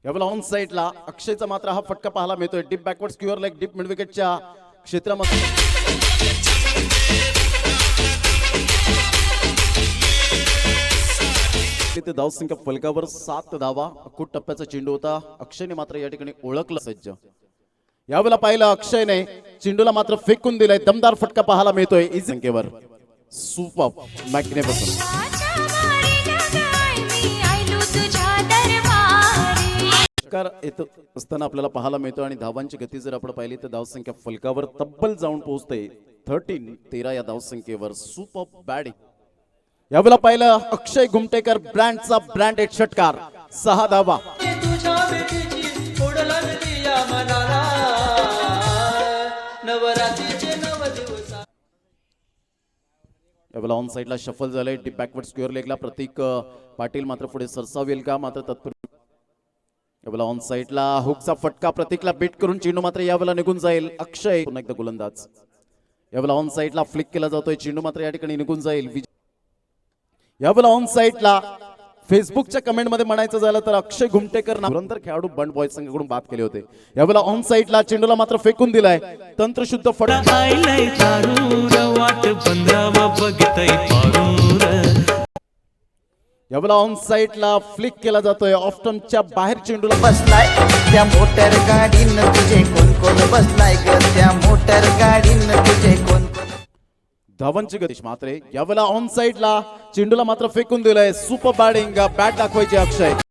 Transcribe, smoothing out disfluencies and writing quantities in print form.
यावेळेला ऑन साइडला अक्षयचा मात्र हा फटका पाहायला मिळतोय. Deep backward square leg deep mid विकेटच्या क्षेत्रामध्ये ते धावसंख्या फलकावर 7 धावा. अकुट टप्प्याचा चेंडू होता. अक्षयने मात्र या ठिकाणी ओळखलं सज्ज. यावेळेला पाहिलं अक्षयने चेंडूला मात्र फेकून दिलाय. दमदार फटका पाहायला मिळतोय इज संख्येवर. Super magnificent. येत असताना आपल्याला पाहायला मिळतो आणि धावांची गती जर आपण पाहिली तर धावसंख्या फलकावर तब्बल जाऊन पोहोचते. 13 या धावसंख्येवर. Super batting. यावेळेला पाहिलं अक्षय गुमटेकर ब्रँडचा ब्रँडेड षटकार. 6 धावा. यावेळेला ऑन साइडला शफल झालंय. डीप बॅकवर्ड स्क्वेअर लेगला प्रतीक पाटील मात्र पुढे सरसावेल का मात्र तत्पूर्वी यावेळेला ऑन साइडला हुकचा फटका प्रतीकला बीट करून चेंडू मात्र यावेळेला निघून जाईल. अक्षय पुन्हा एकदा गोलंदाज. यावेळेला ऑन साइडला फ्लिक केला जातोय. चेंडू मात्र या ठिकाणी निघून जाईल. यावेळेला ऑन साइडला फेसबुकच्या कमेंट मध्ये म्हणायचं झालं तर अक्षय गुमटेकर धुरंधर खेळाडू बंड बॉयज संघाकडून बाद केले होते. यावेळेला ऑन साइडला चेंडूला मात्र फेकून दिलाय. तंत्रशुद्ध फटका. यावेळेला ऑन साइडला फ्लिक केला जातोय. ऑफ्टनच्या बाहेर चेंडूला बसलाय त्या मोटर गाडीनं तुझे कोण कोण बसलाय ग त्या मोटर गाडीनं तुझे कोण कोण. धावांची गती मात्र यावेळेला ऑन साइडला चेंडूला मात्र फेकून दिलाय. Super batting. बॅट दाखवायची अक्षय.